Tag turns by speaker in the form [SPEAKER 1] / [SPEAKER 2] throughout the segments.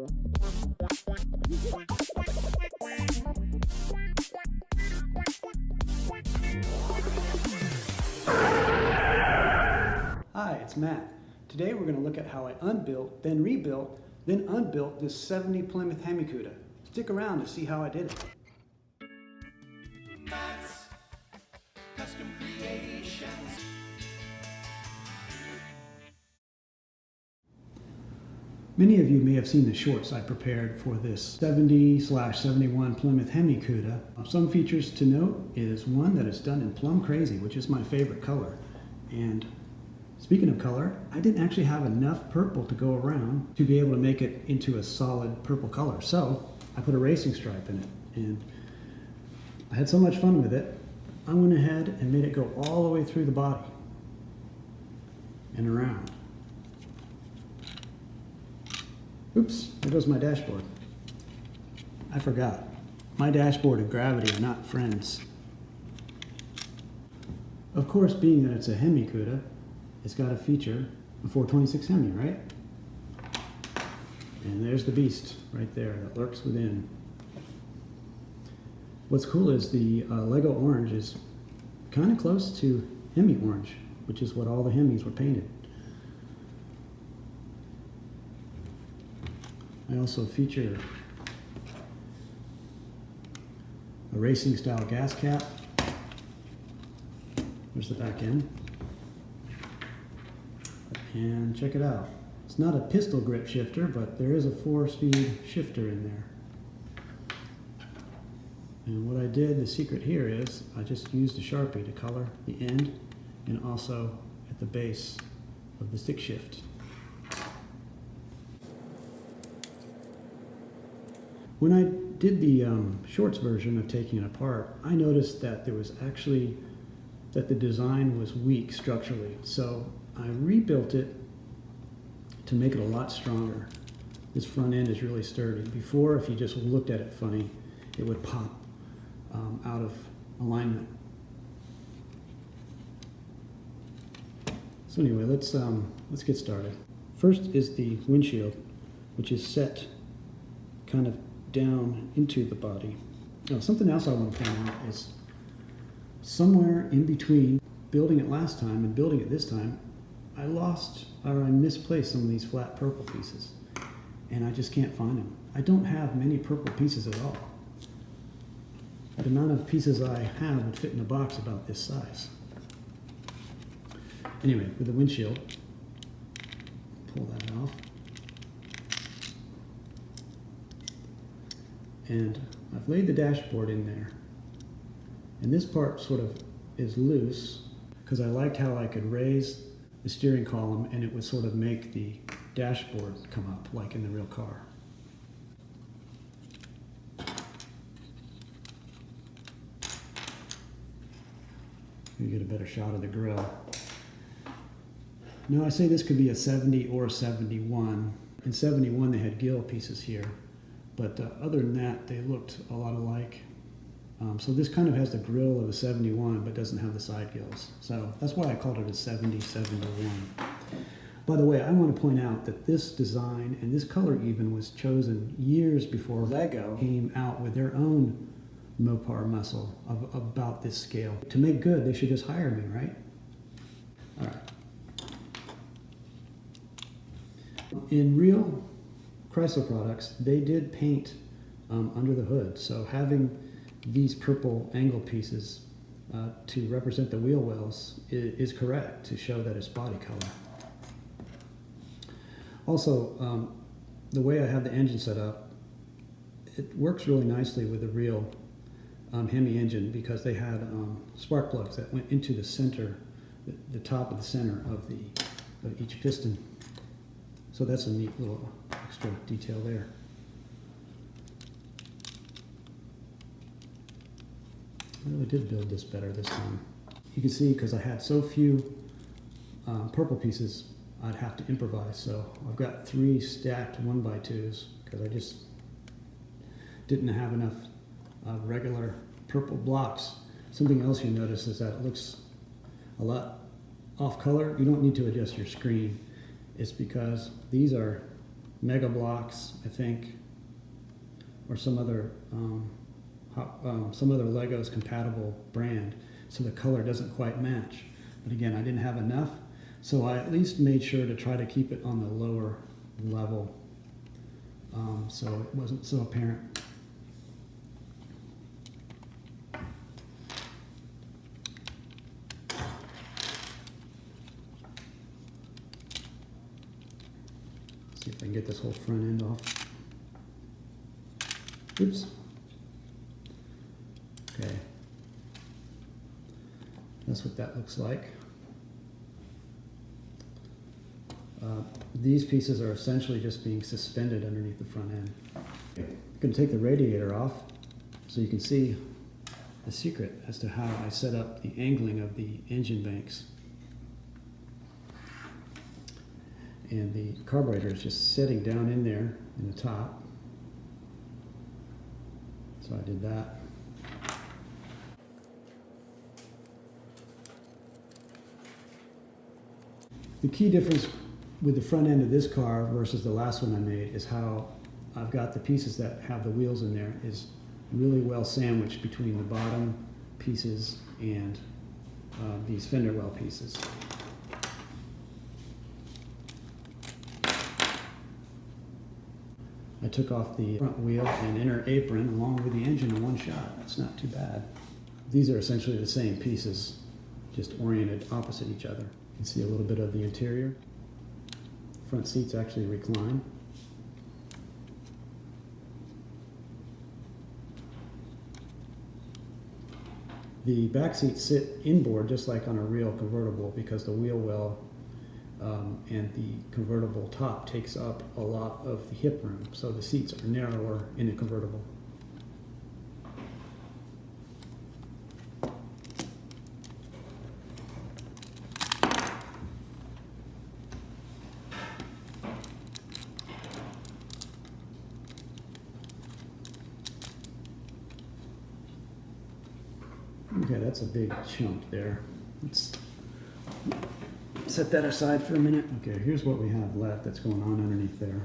[SPEAKER 1] Hi, it's Matt. Today we're going to look at how I unbuilt, then rebuilt, then unbuilt this 70 Plymouth Hemicuda. Stick around to see how I did it.
[SPEAKER 2] Matt's Custom Creations.
[SPEAKER 1] Many of you may have seen the shorts I prepared for this 70/71 Plymouth Hemicuda. Some features to note is one that is done in Plum Crazy, which is my favorite color. And speaking of color, I didn't actually have enough purple to go around to be able to make it into a solid purple color. So I put a racing stripe in it, and I had so much fun with it, I went ahead and made it go all the way through the body and around. Oops, there goes my dashboard. I forgot. My dashboard and gravity are not friends. Of course, being that it's a Hemicuda, it's got to feature a 426 Hemi, right? And there's the beast right there that lurks within. What's cool is the Lego orange is kind of close to Hemi orange, which is what all the Hemis were painted. I also feature a racing style gas cap. There's the back end. And check it out. It's not a pistol grip shifter, but there is a 4-speed shifter in there. And what I did, the secret here is, I just used a Sharpie to color the end and also at the base of the stick shift. When I did the shorts version of taking it apart, I noticed that there was actually, that the design was weak structurally. So I rebuilt it to make it a lot stronger. This front end is really sturdy. Before, if you just looked at it funny, it would pop out of alignment. So anyway, let's get started. First is the windshield, which is set kind of down into the body. Now, something else I want to point out is somewhere in between building it last time and building it this time, I misplaced some of these flat purple pieces, and I just can't find them. I don't have many purple pieces at all. The amount of pieces I have would fit in a box about this size. Anyway, with the windshield, pull that off. And I've laid the dashboard in there. And this part sort of is loose because I liked how I could raise the steering column and it would sort of make the dashboard come up like in the real car. You get a better shot of the grille. Now I say this could be a 70 or a 71. In 71 they had gill pieces here, but other than that they looked a lot alike. So this kind of has the grille of a 71 but doesn't have the side gills. So that's why I called it a 70-71. By the way, I want to point out that this design and this color even was chosen years before Lego came out with their own Mopar muscle of about this scale. To make good, they should just hire me, right? All right. In real Chrysler products, they did paint under the hood. So having these purple angle pieces to represent the wheel wells is correct to show that it's body color. Also, the way I have the engine set up, it works really nicely with the real Hemi engine because they had spark plugs that went into the center, the top of the center of each piston. So that's a neat little extra detail there. I really did build this better this time. You can see because I had so few purple pieces, I'd have to improvise. So I've got 3 stacked 1x2s because I just didn't have enough regular purple blocks. Something else you notice is that it looks a lot off color. You don't need to adjust your screen. It's because these are Mega Blocks, I think, or some other Legos compatible brand, so the color doesn't quite match. But again, I didn't have enough, so I at least made sure to try to keep it on the lower level, so it wasn't so apparent. See if I can get this whole front end off. Oops. Okay. That's what that looks like. These pieces are essentially just being suspended underneath the front end. I'm going to take the radiator off so you can see the secret as to how I set up the angling of the engine banks. And the carburetor is just sitting down in there in the top. So I did that. The key difference with the front end of this car versus the last one I made is how I've got the pieces that have the wheels in there is really well sandwiched between the bottom pieces and these fender well pieces. I took off the front wheel and inner apron along with the engine in one shot. That's not too bad. These are essentially the same pieces, just oriented opposite each other. You can see a little bit of the interior. Front seats actually recline. The back seats sit inboard just like on a real convertible because the wheel well and the convertible top takes up a lot of the hip room, so the seats are narrower in a convertible. Okay, that's a big chunk there. Let's set that aside for a minute. Okay, here's what we have left that's going on underneath there.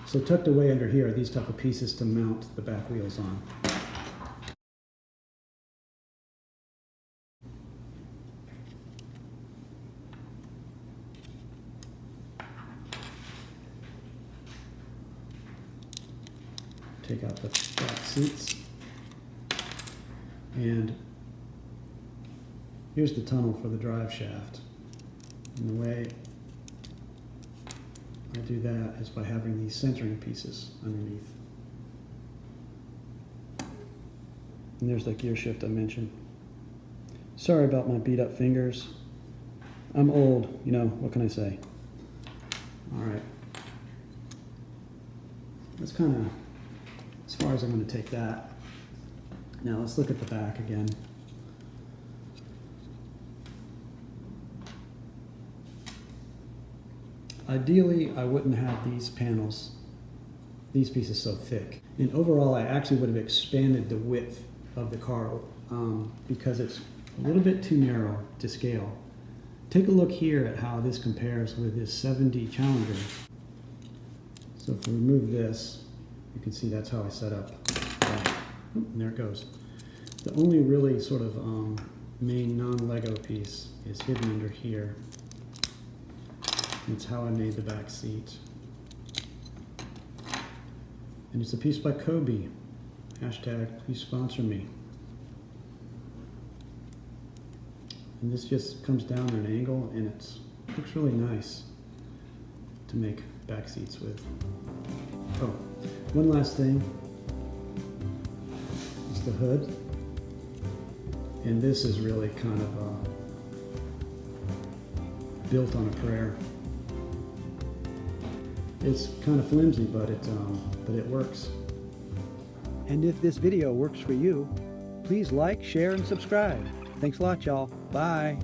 [SPEAKER 1] So tucked away under here are these type of pieces to mount the back wheels on. Take out the back seats. And here's the tunnel for the drive shaft. And the way I do that is by having these centering pieces underneath. And there's the gear shift I mentioned. Sorry about my beat up fingers. I'm old, you know, what can I say? All right. That's kind of as far as I'm going to take that. Now let's look at the back again. Ideally, I wouldn't have these panels, these pieces so thick. And overall, I actually would have expanded the width of the car because it's a little bit too narrow to scale. Take a look here at how this compares with this 70 Challenger. So if we remove this, you can see that's how I set up. Oh, and there it goes. The only really sort of main non-Lego piece is hidden under here. That's how I made the back seat. And it's a piece by Kobe. Hashtag, please sponsor me. And this just comes down at an angle and it looks really nice to make back seats with. Oh, one last thing is the hood. And this is really kind of built on a prayer. It's kind of flimsy, but it works. And if this video works for you, please like, share, and subscribe. Thanks a lot, y'all. Bye.